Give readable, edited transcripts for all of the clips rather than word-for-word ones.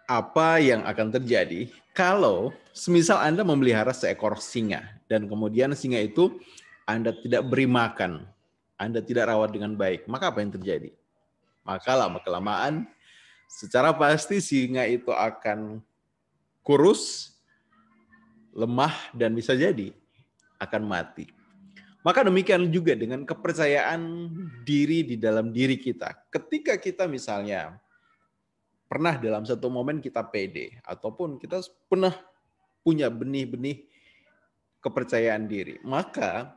Apa yang akan terjadi kalau semisal Anda memelihara seekor singa dan kemudian singa itu Anda tidak beri makan, Anda tidak rawat dengan baik, maka apa yang terjadi? Maka lama-kelamaan secara pasti singa itu akan kurus, lemah, dan bisa jadi akan mati. Maka demikian juga dengan kepercayaan diri di dalam diri kita. Ketika kita misalnya pernah dalam satu momen kita pede, ataupun kita pernah punya benih-benih kepercayaan diri, maka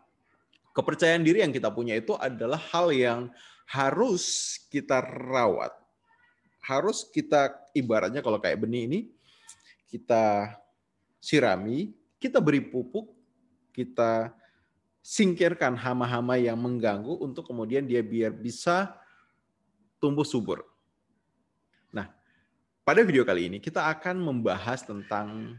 kepercayaan diri yang kita punya itu adalah hal yang harus kita rawat. Harus kita, ibaratnya kalau kayak benih ini, kita sirami, kita beri pupuk, kita singkirkan hama-hama yang mengganggu untuk kemudian dia biar bisa tumbuh subur. Nah, pada video kali ini kita akan membahas tentang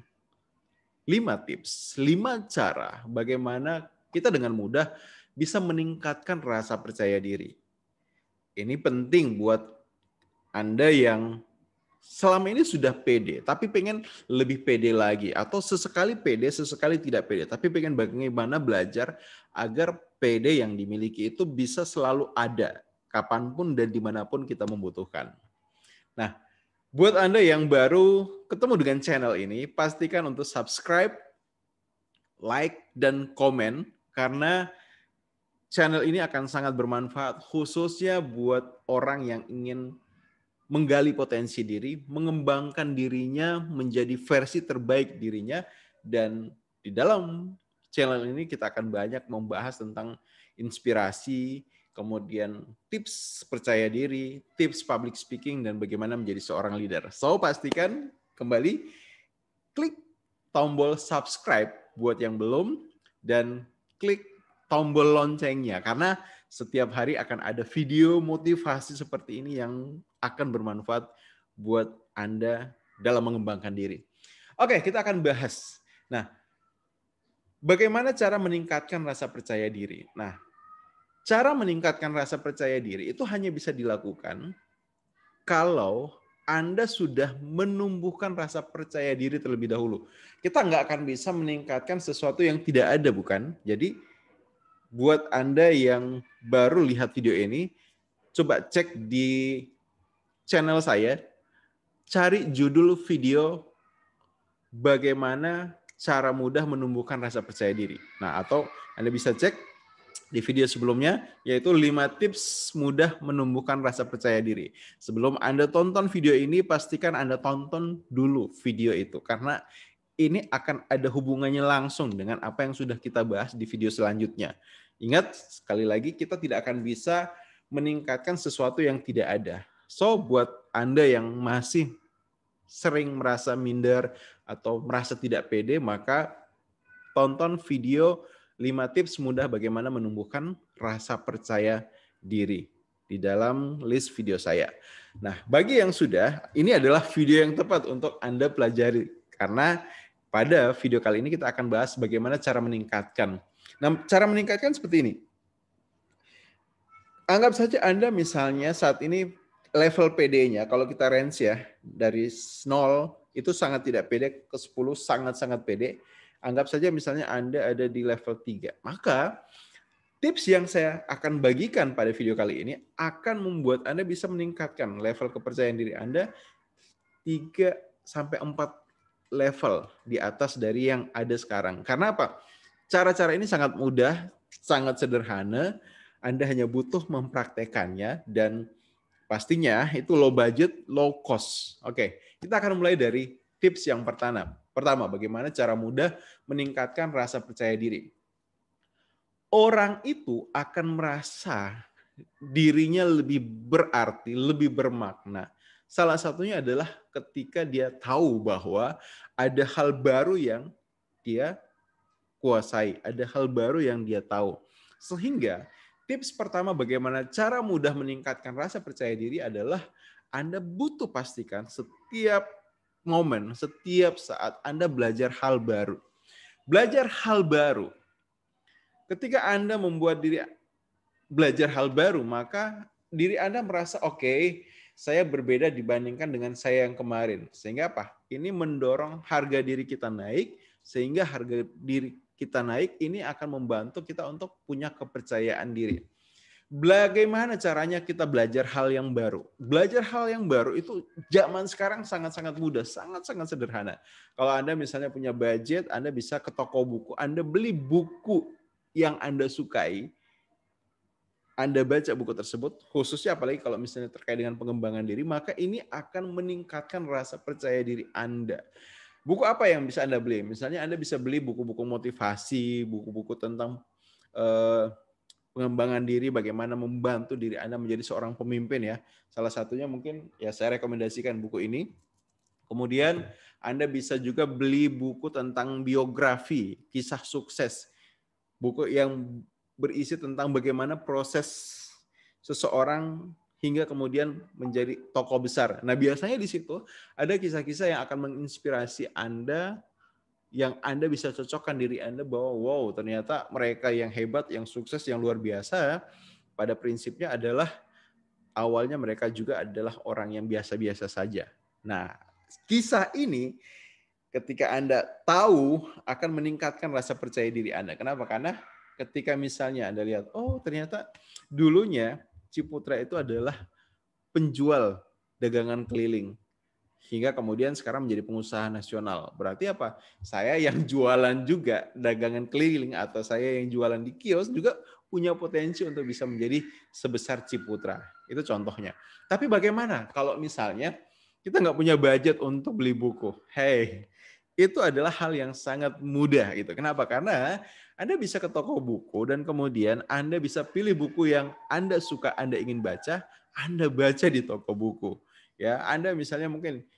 5 tips, 5 cara bagaimana kita dengan mudah bisa meningkatkan rasa percaya diri. Ini penting buat Anda yang selama ini sudah pede, tapi pengen lebih pede lagi. Atau sesekali pede, sesekali tidak pede. Tapi pengen bagaimana belajar agar pede yang dimiliki itu bisa selalu ada. Kapanpun dan dimanapun kita membutuhkan. Nah, buat Anda yang baru ketemu dengan channel ini, pastikan untuk subscribe, like, dan komen. Karena channel ini akan sangat bermanfaat khususnya buat orang yang ingin menggali potensi diri, mengembangkan dirinya menjadi versi terbaik dirinya, dan di dalam channel ini kita akan banyak membahas tentang inspirasi, kemudian tips percaya diri, tips public speaking, dan bagaimana menjadi seorang leader. So, pastikan kembali klik tombol subscribe buat yang belum, dan klik tombol loncengnya, karena setiap hari akan ada video motivasi seperti ini yang akan bermanfaat buat Anda dalam mengembangkan diri. Oke, kita akan bahas. Nah, bagaimana cara meningkatkan rasa percaya diri? Nah, cara meningkatkan rasa percaya diri itu hanya bisa dilakukan kalau Anda sudah menumbuhkan rasa percaya diri terlebih dahulu. Kita nggak akan bisa meningkatkan sesuatu yang tidak ada, bukan? Jadi, buat Anda yang baru lihat video ini, coba cek di channel saya, cari judul video bagaimana cara mudah menumbuhkan rasa percaya diri. Nah, atau Anda bisa cek di video sebelumnya, yaitu 5 tips mudah menumbuhkan rasa percaya diri. Sebelum Anda tonton video ini, pastikan Anda tonton dulu video itu, karena ini akan ada hubungannya langsung dengan apa yang sudah kita bahas di video selanjutnya. Ingat, sekali lagi, kita tidak akan bisa meningkatkan sesuatu yang tidak ada. So, buat Anda yang masih sering merasa minder atau merasa tidak pede, maka tonton video 5 tips mudah bagaimana menumbuhkan rasa percaya diri di dalam list video saya. Nah, bagi yang sudah, ini adalah video yang tepat untuk Anda pelajari, karena pada video kali ini kita akan bahas bagaimana cara meningkatkan. Nah, cara meningkatkan seperti ini. Anggap saja Anda misalnya saat ini level PD-nya, kalau kita range ya, dari 0 itu sangat tidak pede ke 10 sangat-sangat pede. Anggap saja misalnya Anda ada di level 3. Maka tips yang saya akan bagikan pada video kali ini akan membuat Anda bisa meningkatkan level kepercayaan diri Anda 3 sampai 4 level di atas dari yang ada sekarang. Karena apa? Cara-cara ini sangat mudah, sangat sederhana. Anda hanya butuh mempraktekannya, dan pastinya itu low budget, low cost. Oke, kita akan mulai dari tips yang pertama. Pertama, bagaimana cara mudah meningkatkan rasa percaya diri. Orang itu akan merasa dirinya lebih berarti, lebih bermakna. Salah satunya adalah ketika dia tahu bahwa ada hal baru yang dia kuasai, ada hal baru yang dia tahu. Sehingga tips pertama bagaimana cara mudah meningkatkan rasa percaya diri adalah Anda butuh pastikan setiap momen, setiap saat Anda belajar hal baru. Belajar hal baru. Ketika Anda membuat diri belajar hal baru, maka diri Anda merasa oke, saya berbeda dibandingkan dengan saya yang kemarin. Sehingga apa? Ini mendorong harga diri kita naik, sehingga harga diri kita naik ini akan membantu kita untuk punya kepercayaan diri. Bagaimana caranya kita belajar hal yang baru? Belajar hal yang baru itu zaman sekarang sangat-sangat mudah, sangat-sangat sederhana. Kalau Anda misalnya punya budget, Anda bisa ke toko buku, Anda beli buku yang Anda sukai, Anda baca buku tersebut, khususnya apalagi kalau misalnya terkait dengan pengembangan diri, maka ini akan meningkatkan rasa percaya diri Anda. Buku apa yang bisa Anda beli? Misalnya Anda bisa beli buku-buku motivasi, buku-buku tentang pengembangan diri, bagaimana membantu diri Anda menjadi seorang pemimpin ya. Salah satunya mungkin ya saya rekomendasikan buku ini. Kemudian Anda bisa juga beli buku tentang biografi, kisah sukses. Buku yang berisi tentang bagaimana proses seseorang hingga kemudian menjadi tokoh besar. Nah, biasanya di situ ada kisah-kisah yang akan menginspirasi Anda, yang Anda bisa cocokkan diri Anda bahwa wow, ternyata mereka yang hebat, yang sukses, yang luar biasa, pada prinsipnya adalah awalnya mereka juga adalah orang yang biasa-biasa saja. Nah, kisah ini ketika Anda tahu akan meningkatkan rasa percaya diri Anda. Kenapa? Karena ketika misalnya Anda lihat, oh ternyata dulunya Ciputra itu adalah penjual dagangan keliling. Hingga kemudian sekarang menjadi pengusaha nasional. Berarti apa? Saya yang jualan juga dagangan keliling atau saya yang jualan di kios juga punya potensi untuk bisa menjadi sebesar Ciputra. Itu contohnya. Tapi bagaimana kalau misalnya kita nggak punya budget untuk beli buku? Hey, itu adalah hal yang sangat mudah gitu. Kenapa? Karena Anda bisa ke toko buku dan kemudian Anda bisa pilih buku yang Anda suka, Anda ingin baca, Anda baca di toko buku. Ya, Anda misalnya mungkin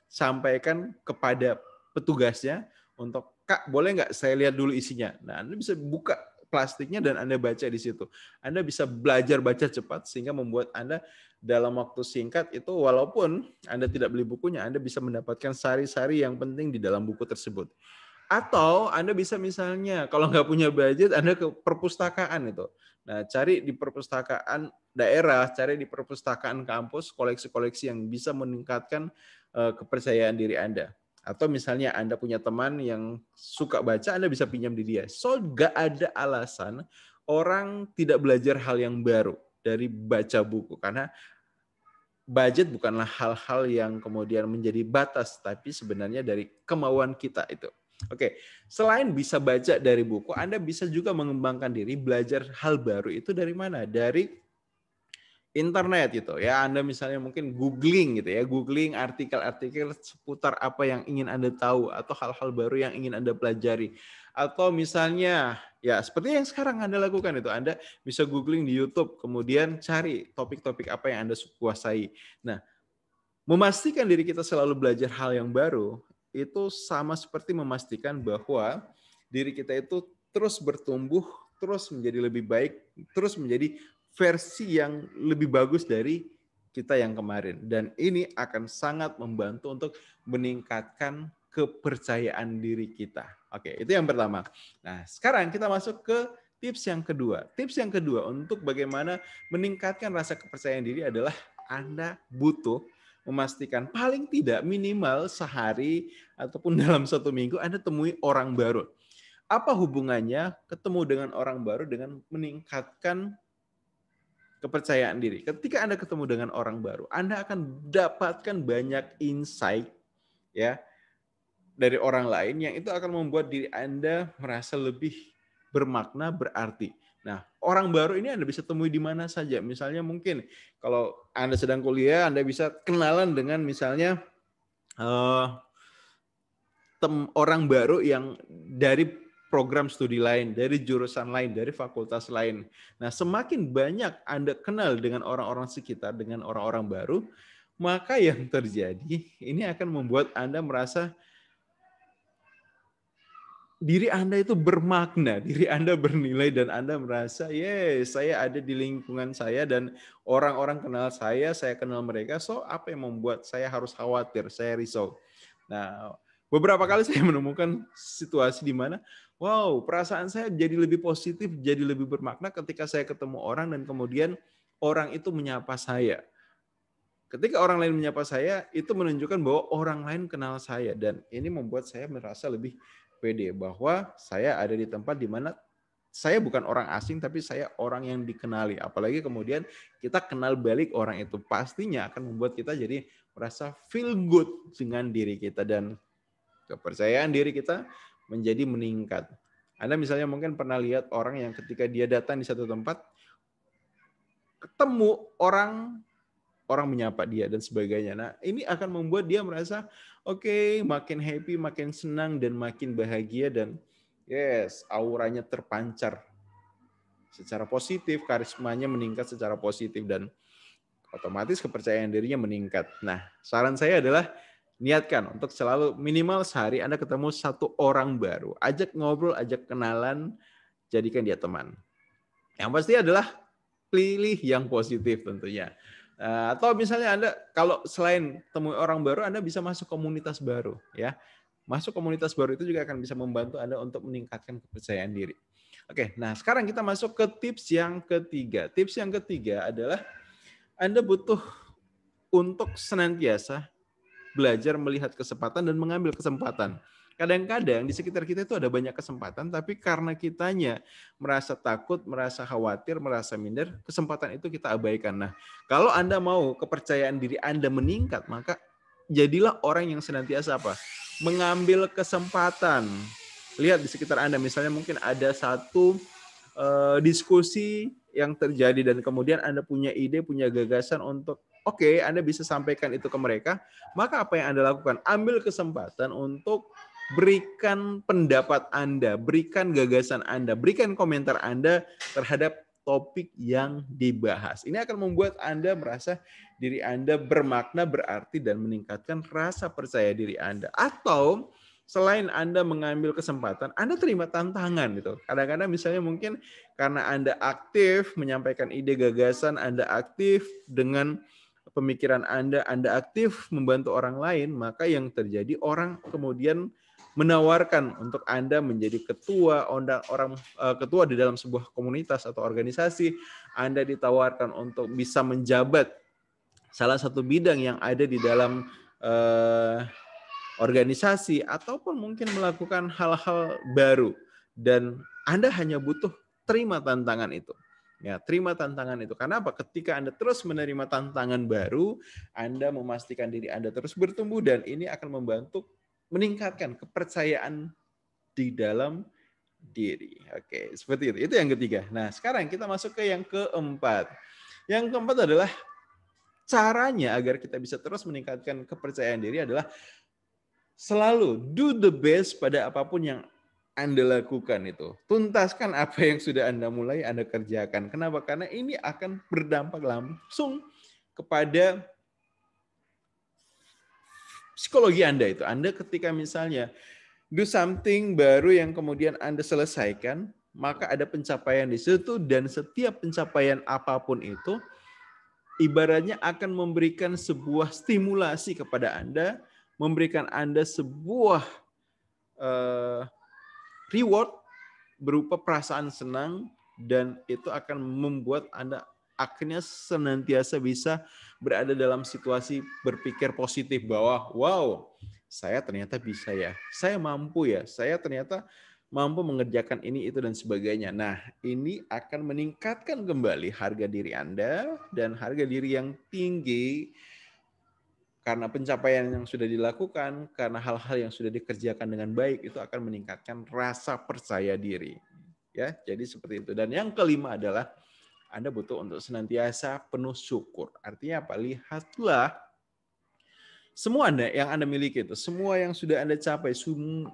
sampaikan kepada petugasnya untuk, Kak, boleh nggak saya lihat dulu isinya? Nah, Anda bisa buka plastiknya dan Anda baca di situ. Anda bisa belajar baca cepat sehingga membuat Anda dalam waktu singkat itu walaupun Anda tidak beli bukunya, Anda bisa mendapatkan sari-sari yang penting di dalam buku tersebut. Atau Anda bisa misalnya kalau nggak punya budget, Anda ke perpustakaan itu. Nah, cari di perpustakaan daerah, cari di perpustakaan kampus, koleksi-koleksi yang bisa meningkatkan kepercayaan diri Anda. Atau misalnya Anda punya teman yang suka baca, Anda bisa pinjam di dia. So, nggak ada alasan orang tidak belajar hal yang baru dari baca buku. Karena budget bukanlah hal-hal yang kemudian menjadi batas, tapi sebenarnya dari kemauan kita itu. Oke, selain bisa baca dari buku, Anda bisa juga mengembangkan diri, belajar hal baru itu dari mana? Dari internet gitu ya. Anda misalnya mungkin googling gitu ya, googling artikel-artikel seputar apa yang ingin Anda tahu atau hal-hal baru yang ingin Anda pelajari. Atau misalnya ya seperti yang sekarang Anda lakukan itu, Anda bisa googling di YouTube, kemudian cari topik-topik apa yang Anda kuasai. Nah, memastikan diri kita selalu belajar hal yang baru itu sama seperti memastikan bahwa diri kita itu terus bertumbuh, terus menjadi lebih baik, terus menjadi versi yang lebih bagus dari kita yang kemarin. Dan ini akan sangat membantu untuk meningkatkan kepercayaan diri kita. Oke, itu yang pertama. Nah, sekarang kita masuk ke tips yang kedua. Tips yang kedua untuk bagaimana meningkatkan rasa kepercayaan diri adalah Anda butuh memastikan paling tidak minimal sehari ataupun dalam 1 minggu Anda temui orang baru. Apa hubungannya ketemu dengan orang baru dengan meningkatkan kepercayaan diri? Ketika Anda ketemu dengan orang baru, Anda akan dapatkan banyak insight ya dari orang lain yang itu akan membuat diri Anda merasa lebih bermakna, berarti. Nah, orang baru ini Anda bisa temui di mana saja. Misalnya mungkin kalau Anda sedang kuliah, Anda bisa kenalan dengan misalnya orang baru yang dari program studi lain, dari jurusan lain, dari fakultas lain. Nah, semakin banyak Anda kenal dengan orang-orang sekitar, dengan orang-orang baru, maka yang terjadi ini akan membuat Anda merasa diri Anda itu bermakna, diri Anda bernilai dan Anda merasa, yes, saya ada di lingkungan saya dan orang-orang kenal saya kenal mereka, so apa yang membuat saya harus khawatir, saya risau. Nah, beberapa kali saya menemukan situasi di mana, wow, perasaan saya jadi lebih positif, jadi lebih bermakna ketika saya ketemu orang dan kemudian orang itu menyapa saya. Ketika orang lain menyapa saya, itu menunjukkan bahwa orang lain kenal saya. Dan ini membuat saya merasa lebih pede bahwa saya ada di tempat di mana saya bukan orang asing, tapi saya orang yang dikenali. Apalagi kemudian kita kenal balik orang itu. Pastinya akan membuat kita jadi merasa feel good dengan diri kita. Dan kepercayaan diri kita menjadi meningkat. Anda misalnya mungkin pernah lihat orang yang ketika dia datang di satu tempat, ketemu orang menyapa dia dan sebagainya. Nah, ini akan membuat dia merasa oke, makin happy, makin senang dan makin bahagia dan yes, auranya terpancar secara positif, karismanya meningkat secara positif dan otomatis kepercayaan dirinya meningkat. Nah, saran saya adalah niatkan untuk selalu minimal sehari Anda ketemu satu orang baru. Ajak ngobrol, ajak kenalan, jadikan dia teman. Yang pasti adalah pilih yang positif tentunya. Atau misalnya Anda kalau selain temui orang baru, Anda bisa masuk komunitas baru, ya. Masuk komunitas baru itu juga akan bisa membantu Anda untuk meningkatkan kepercayaan diri. Oke, nah sekarang kita masuk ke tips yang ketiga. Tips yang ketiga adalah Anda butuh untuk senantiasa belajar melihat kesempatan dan mengambil kesempatan. Kadang-kadang di sekitar kita itu ada banyak kesempatan, tapi karena kitanya merasa takut, merasa khawatir, merasa minder, kesempatan itu kita abaikan. Nah, kalau Anda mau kepercayaan diri Anda meningkat, maka jadilah orang yang senantiasa apa? Mengambil kesempatan. Lihat di sekitar Anda, misalnya mungkin ada satu diskusi yang terjadi dan kemudian Anda punya ide, punya gagasan untuk oke, Anda bisa sampaikan itu ke mereka, maka apa yang Anda lakukan? Ambil kesempatan untuk berikan pendapat Anda, berikan gagasan Anda, berikan komentar Anda terhadap topik yang dibahas. Ini akan membuat Anda merasa diri Anda bermakna, berarti, dan meningkatkan rasa percaya diri Anda. Atau selain Anda mengambil kesempatan, Anda terima tantangan gitu. Kadang-kadang misalnya mungkin karena Anda aktif menyampaikan ide gagasan, Anda aktif dengan pemikiran Anda aktif membantu orang lain, maka yang terjadi orang kemudian menawarkan untuk Anda menjadi ketua ketua di dalam sebuah komunitas atau organisasi, Anda ditawarkan untuk bisa menjabat salah satu bidang yang ada di dalam organisasi ataupun mungkin melakukan hal-hal baru dan Anda hanya butuh terima tantangan itu. Ya, terima tantangan itu. Karena apa? Ketika Anda terus menerima tantangan baru, Anda memastikan diri Anda terus bertumbuh dan ini akan membantu meningkatkan kepercayaan di dalam diri. Oke, seperti itu. Itu yang ketiga. Nah, sekarang kita masuk ke yang keempat. Yang keempat adalah caranya agar kita bisa terus meningkatkan kepercayaan diri adalah selalu do the best pada apapun yang Anda lakukan itu. Tuntaskan apa yang sudah Anda mulai, Anda kerjakan. Kenapa? Karena ini akan berdampak langsung kepada psikologi Anda itu. Anda ketika misalnya do something baru yang kemudian Anda selesaikan, maka ada pencapaian di situ dan setiap pencapaian apapun itu ibaratnya akan memberikan sebuah stimulasi kepada Anda, memberikan Anda sebuah reward berupa perasaan senang dan itu akan membuat Anda akhirnya senantiasa bisa berada dalam situasi berpikir positif bahwa wow, saya ternyata bisa ya, saya mampu ya, saya ternyata mampu mengerjakan ini, itu, dan sebagainya. Nah, ini akan meningkatkan kembali harga diri Anda dan harga diri yang tinggi karena pencapaian yang sudah dilakukan, karena hal-hal yang sudah dikerjakan dengan baik, itu akan meningkatkan rasa percaya diri. Ya, jadi seperti itu. Dan yang kelima adalah Anda butuh untuk senantiasa penuh syukur. Artinya apa? Lihatlah semua yang Anda miliki itu, semua yang sudah Anda capai,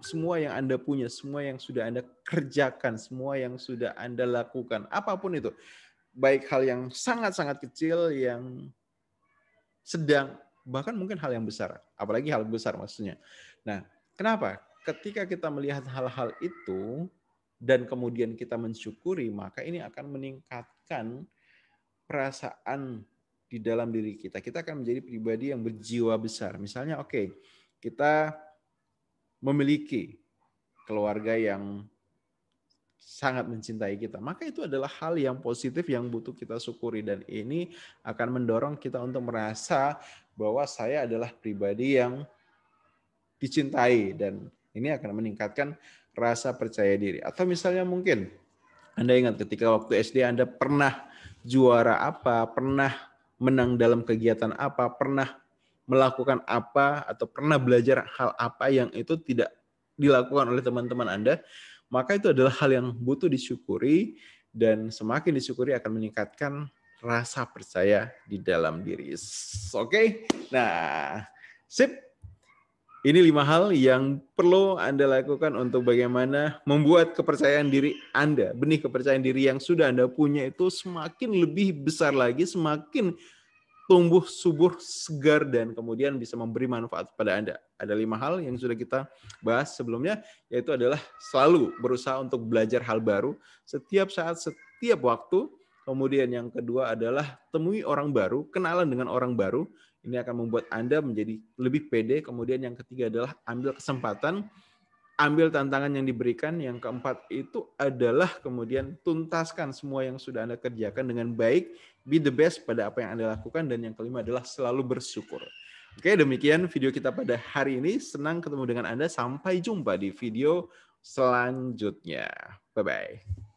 semua yang Anda punya, semua yang sudah Anda kerjakan, semua yang sudah Anda lakukan, apapun itu. Baik hal yang sangat-sangat kecil, yang sedang, bahkan mungkin hal yang besar, apalagi hal besar maksudnya. Nah, kenapa? Ketika kita melihat hal-hal itu dan kemudian kita mensyukuri, maka ini akan meningkatkan perasaan di dalam diri kita. Kita akan menjadi pribadi yang berjiwa besar. Misalnya, oke, kita memiliki keluarga yang sangat mencintai kita, maka itu adalah hal yang positif yang butuh kita syukuri, dan ini akan mendorong kita untuk merasa bahwa saya adalah pribadi yang dicintai, dan ini akan meningkatkan rasa percaya diri. Atau misalnya mungkin Anda ingat ketika waktu SD Anda pernah juara apa, pernah menang dalam kegiatan apa, pernah melakukan apa, atau pernah belajar hal apa yang itu tidak dilakukan oleh teman-teman Anda, maka itu adalah hal yang butuh disyukuri, dan semakin disyukuri akan meningkatkan rasa percaya di dalam diri. Oke? Nah, sip. Ini 5 hal yang perlu Anda lakukan untuk bagaimana membuat kepercayaan diri Anda, benih kepercayaan diri yang sudah Anda punya itu semakin lebih besar lagi, semakin tumbuh subur, segar, dan kemudian bisa memberi manfaat pada Anda. Ada 5 hal yang sudah kita bahas sebelumnya, yaitu adalah selalu berusaha untuk belajar hal baru setiap saat, setiap waktu. Kemudian yang kedua adalah temui orang baru, kenalan dengan orang baru. Ini akan membuat Anda menjadi lebih pede. Kemudian yang ketiga adalah ambil kesempatan, ambil tantangan yang diberikan. Yang keempat itu adalah kemudian tuntaskan semua yang sudah Anda kerjakan dengan baik. Be the best pada apa yang Anda lakukan. Dan yang kelima adalah selalu bersyukur. Oke, demikian video kita pada hari ini. Senang ketemu dengan Anda. Sampai jumpa di video selanjutnya. Bye-bye.